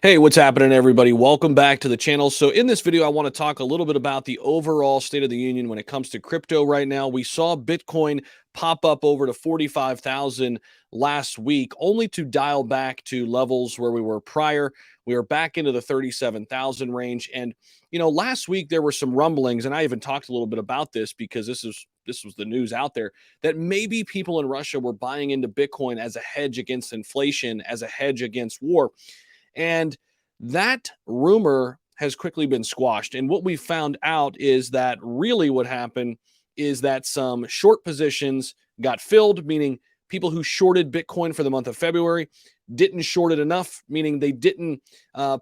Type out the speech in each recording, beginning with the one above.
Hey, what's happening, everybody? Welcome back to the channel. So, in this video, I want to talk a little bit about the overall state of the union when it comes to crypto right now. We saw Bitcoin pop up over to 45,000 last week, only to dial back to levels where we were prior. We are back into the 37,000 range. And, last week there were some rumblings, and I even talked a little bit about this because this was the news out there that maybe people in Russia were buying into Bitcoin as a hedge against inflation, as a hedge against war. And that rumor has quickly been squashed. And what we found out is that really what happened is that some short positions got filled, meaning people who shorted Bitcoin for the month of February didn't short it enough, meaning they didn't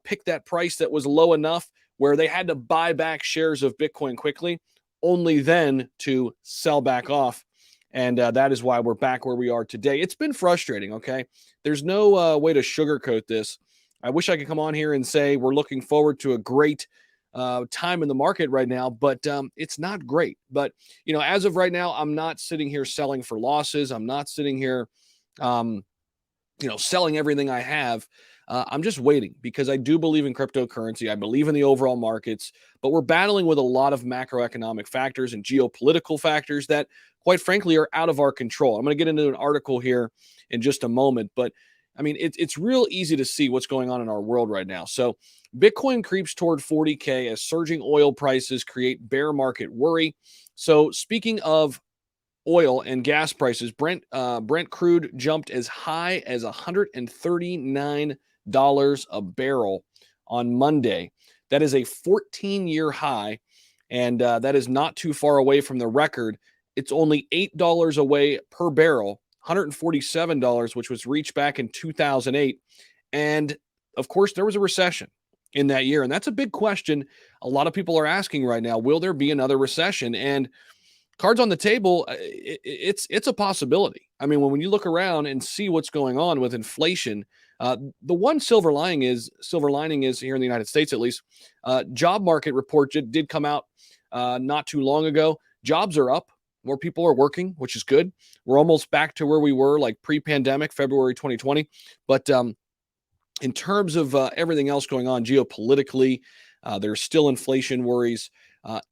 pick that price that was low enough where they had to buy back shares of Bitcoin quickly, only then to sell back off. And that is why we're back where we are today. It's been frustrating, okay? There's no way to sugarcoat this. I wish I could come on here and say we're looking forward to a great time in the market right now, but it's not great. But as of right now, I'm not sitting here selling for losses. I'm not sitting here, um, selling everything I have. I'm just waiting because I do believe in cryptocurrency. I believe in the overall markets, but we're battling with a lot of macroeconomic factors and geopolitical factors that, quite frankly, are out of our control. I'm going to get into an article here in just a moment, but I mean, it's real easy to see what's going on in our world right now. So, Bitcoin creeps toward 40K as surging oil prices create bear market worry. So, speaking of oil and gas prices, Brent crude jumped as high as $139 a barrel on Monday. That is a 14-year high, and that is not too far away from the record. It's only $8 away per barrel, $147, which was reached back in 2008. And of course, there was a recession in that year, and that's a big question. A lot of people are asking right now: will there be another recession? And cards on the table, it's a possibility. I mean, when you look around and see what's going on with inflation, the one silver lining is here in the United States at least. Job market report did come out not too long ago. Jobs are up. More people are working, which is good. We're almost back to where we were like pre-pandemic, February 2020. But in terms of everything else going on geopolitically, there's still inflation worries.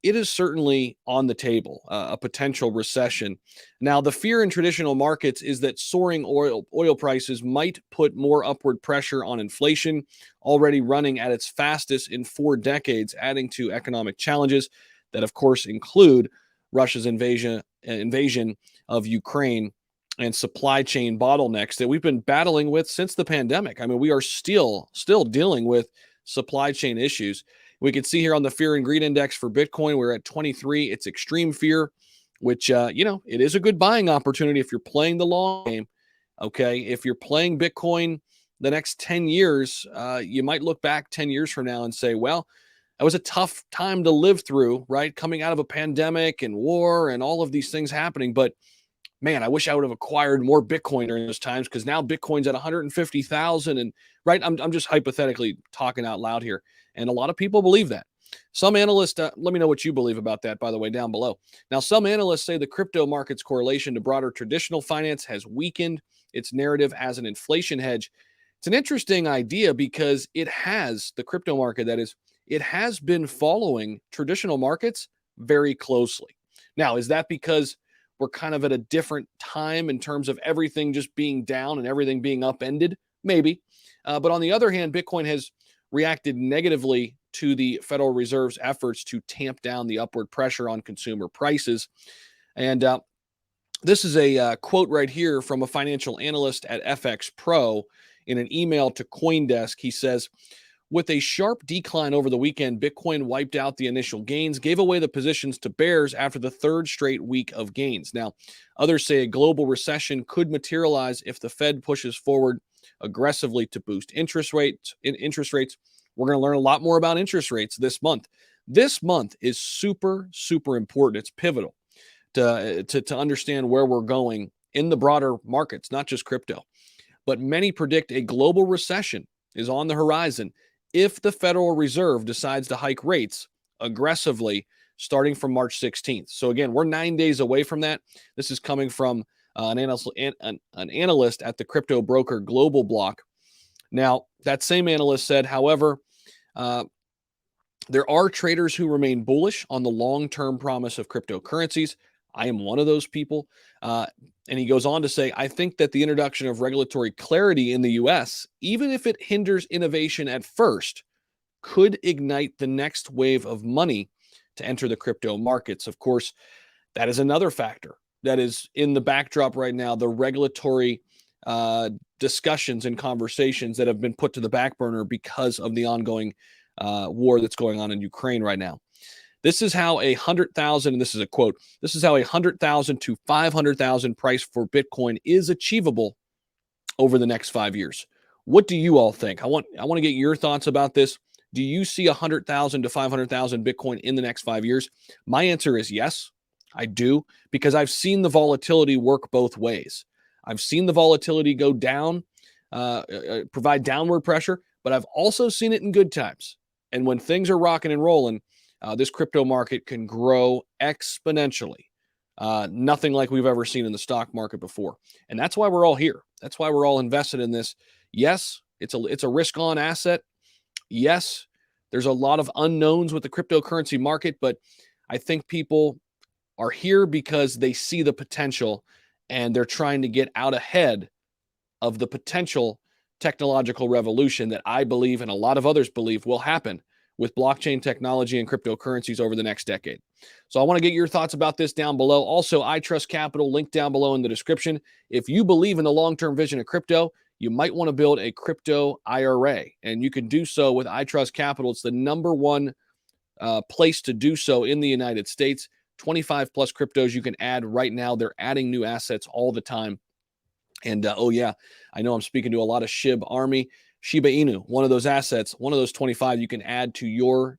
It is certainly on the table, a potential recession. Now, the fear in traditional markets is that soaring oil prices might put more upward pressure on inflation, already running at its fastest in 4 decades, adding to economic challenges that, of course, include Russia's invasion of Ukraine and supply chain bottlenecks that we've been battling with since the pandemic. I mean, we are still dealing with supply chain issues. We can see here on the fear and greed index for Bitcoin, we're at 23. It's extreme fear, which, it is a good buying opportunity if you're playing the long game. Okay. If you're playing Bitcoin the next 10 years, you might look back 10 years from now and say, well, that was a tough time to live through, right? Coming out of a pandemic and war and all of these things happening. But man, I wish I would have acquired more Bitcoin during those times because now Bitcoin's at 150,000. And right, I'm just hypothetically talking out loud here. And a lot of people believe that. Some analysts, let me know what you believe about that, by the way, down below. Now, some analysts say the crypto market's correlation to broader traditional finance has weakened its narrative as an inflation hedge. It's an interesting idea because the crypto market, that is, it has been following traditional markets very closely. Now, is that because we're kind of at a different time in terms of everything just being down and everything being upended? Maybe. But on the other hand, Bitcoin has reacted negatively to the Federal Reserve's efforts to tamp down the upward pressure on consumer prices. And this is a quote right here from a financial analyst at FX Pro in an email to CoinDesk. He says, with a sharp decline over the weekend, Bitcoin wiped out the initial gains, gave away the positions to bears after the third straight week of gains. Now, others say a global recession could materialize if the Fed pushes forward aggressively to boost interest rates. We're going to learn a lot more about interest rates this month. This month is super, super important. It's pivotal to understand where we're going in the broader markets, not just crypto. But many predict a global recession is on the horizon if the Federal Reserve decides to hike rates aggressively starting from March 16th. So again, we're 9 days away from that. This is coming from an analyst at the crypto broker Global Block. Now, that same analyst said, however, uh, there are traders who remain bullish on the long-term promise of cryptocurrencies. I am one of those people. Uh, and he goes on to say, I think that the introduction of regulatory clarity in the US, even if it hinders innovation at first, could ignite the next wave of money to enter the crypto markets. Of course, that is another factor that is in the backdrop right now, the regulatory discussions and conversations that have been put to the back burner because of the ongoing war that's going on in Ukraine right now. This is how 100,000, and this is a quote, this is how 100,000 to 500,000 price for Bitcoin is achievable over the next 5 years. What do you all think? I want to get your thoughts about this. Do you see 100,000 to 500,000 Bitcoin in the next 5 years? My answer is yes, I do, because I've seen the volatility work both ways. I've seen the volatility go down, provide downward pressure, but I've also seen it in good times. And when things are rocking and rolling, this crypto market can grow exponentially. Nothing like we've ever seen in the stock market before. And that's why we're all here. That's why we're all invested in this. Yes, it's a risk-on asset. Yes, there's a lot of unknowns with the cryptocurrency market, but I think people are here because they see the potential and they're trying to get out ahead of the potential technological revolution that I believe and a lot of others believe will happen with blockchain technology and cryptocurrencies over the next decade. So I want to get your thoughts about this down below. Also, I Trust Capital, link down below in the description. If you believe in the long-term vision of crypto, you might want to build a crypto IRA, and you can do so with I Trust Capital. It's the number one place to do so in the United States. 25 plus cryptos you can add right now. They're adding new assets all the time. And oh yeah, I know I'm speaking to a lot of SHIB Army. Shiba Inu, one of those assets, one of those 25 you can add to your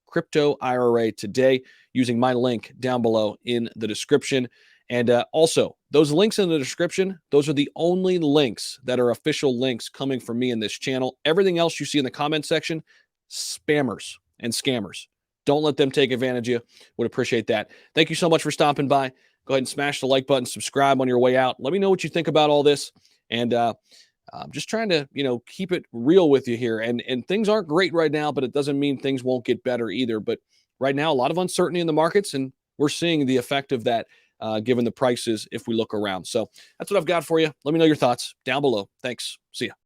crypto IRA today using my link down below in the description. And also, those links in the description, those are the only links that are official links coming from me in this channel. Everything else you see in the comment section, spammers and scammers. Don't let them take advantage of you. Would appreciate that. Thank you so much for stopping by. Go ahead and smash the like button, subscribe on your way out. Let me know what you think about all this. And I'm just trying to, keep it real with you here. And things aren't great right now, but it doesn't mean things won't get better either. But right now, a lot of uncertainty in the markets, and we're seeing the effect of that given the prices if we look around. So that's what I've got for you. Let me know your thoughts down below. Thanks. See ya.